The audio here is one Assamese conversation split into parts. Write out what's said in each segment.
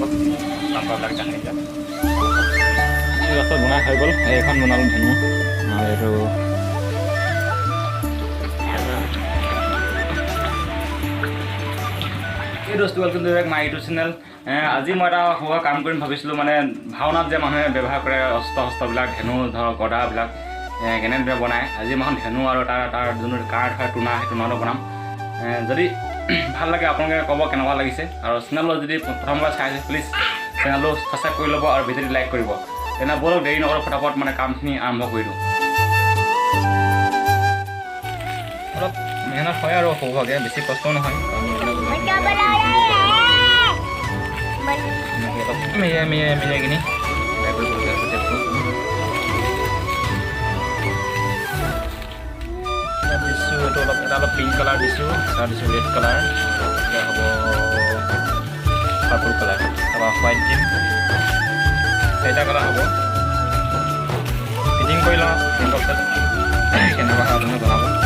অলপ চাম্পাৰবিলাক কাহিনী দিয়া ৰাস্তা বনাই হৈ গ'ল এইখন বনালোঁ ধেনু আৰু এইটো দোস্ত welcome to back my YouTube channel আজি মই এটা সৰু কাম কৰিম ভাবিছিলোঁ মানে ভাওনাত যে মানুহে ব্যৱহাৰ কৰে অস্ত্ৰবিলাক ধেনু ধৰক গদাবিলাক কেনেদৰে বনায় আজি মই ধেনু আৰু তাৰ যোনটো কাঠ হয় টুনা সেই টুনাটো বনাম যদি ভাল লাগে আপোনালোকে ক'ব কেনেকুৱা লাগিছে আৰু চেনেলটো যদি প্ৰথমবাৰ চাইছে প্লিজ চেনেলটো ছাবস্ক্ৰাইব কৰি ল'ব আৰু ভিডিঅ'টো লাইক কৰিব তেনে ব'লক দেৰি নকৰোঁ ফটাফট মানে কামখিনি আৰম্ভ কৰি দিওঁ অলপ মেহনত হয় আৰু সৌভাগে বেছি কষ্ট নহয় মিলাই কিনি দিছোঁ এইটো এটা অলপ পিংক কালাৰ দিছোঁ এটা দিছোঁ ৰেড কালাৰ এতিয়া হ'ব পাৰ্পল কালাৰ তাৰপৰা হোৱাইট দিম চাৰিটা কালাৰ হ'ব ফিটিং কৰি লওঁ ফিটিং কৰাৰ পিছত কেনেকুৱা হয় আপুনি জনাব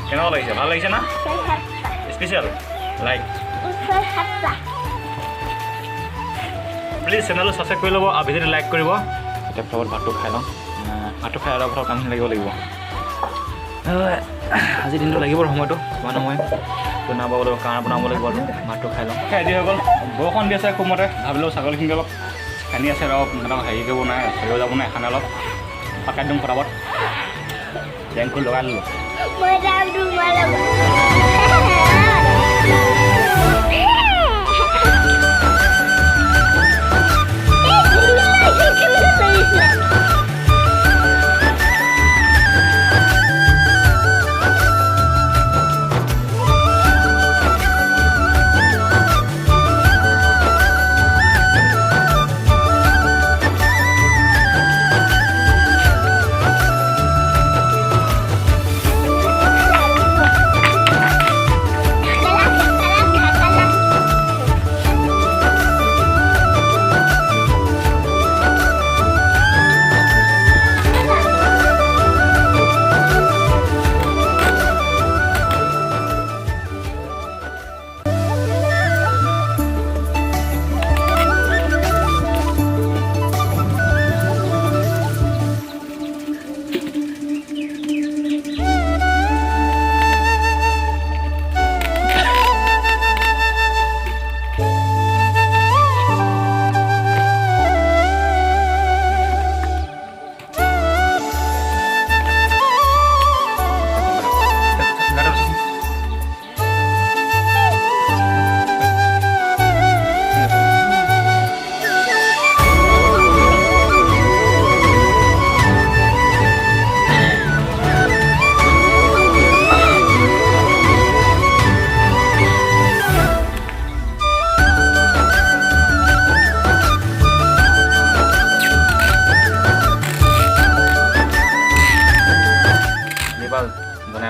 কেনেকুৱা লাগিছে ভাল লাগিছে না স্পেচিয়েল লাইক প্লিজ চেনেলটো ছাবস্ক্ৰাইব কৰি ল'ব আৰু ভিডিঅ'টো লাইক কৰিব এতিয়া ফটাফট ভাতটো খাই লওঁ ভাতটো খাই অলপ কামখিনি লাগিব আজিৰ দিনটো লাগিব সময়টো মানে মই বনাব লাগিব কাঁহ বনাব লাগিব আৰু ভাতটো খাই লওঁ খাই দি হৈ গ'ল বৰষুণ দি আছে খুব মতে ভাবিলোঁ ছাগলীখিনি অলপ খান্দি আছে অলপ সিহঁতক হেৰি কৰিব নাই চৰিব যাব নাই খানে অলপ পাকাই দিম ফটাফট জেংখন লগাই ল'লোঁ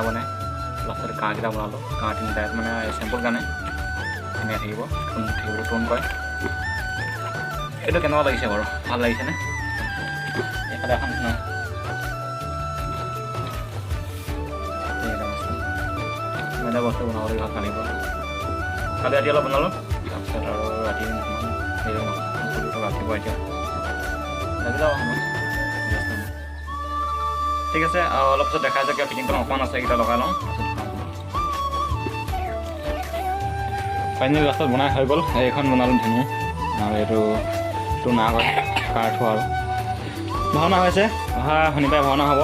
বনাই লাষ্টত কাঁহকেইটা বনালোঁ কাঁহ তিনিটা মানে চেম্পল কাৰণে ধুনীয়া থাকিব টোন কৰে এইটো কেনেকুৱা লাগিছে বাৰু ভাল লাগিছেনে এইফালে এখন এটা বস্তু বনাব লাগিব কালিব কালি ৰাতি অলপ বনালোঁ তাৰপিছত আৰু ৰাতি ৰাতিপুৱা এতিয়া লাগি যাব সময় ঠিক আছে আৰু অলপ পিছত দেখা যায় কিয় ফিটিংখন অকণমান আছে এইকেইটা লগাই লওঁ ফাইনেল লাষ্টত বনাই হৈ গ'ল এইখন বনালোঁ ধেনু আৰু এইটো টুনা হয় কাঠ হোৱা আৰু ভাওনা হৈছে অহা শনিবাৰে ভাওনা হ'ব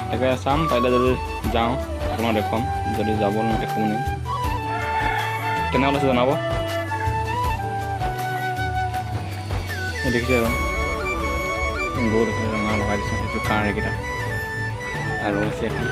তাকে চাম পাৰিলে যদি যাওঁ আপোনাক দেখুৱাম যদি যাব দেখুৱাম নিম কেনেকুৱা লাগিছে জনাব দেখিছে গৰু দেখিছে ৰঙা লগাই দিছোঁ সেইটো কাঁহ এইকেইটা আৰু আছে এখন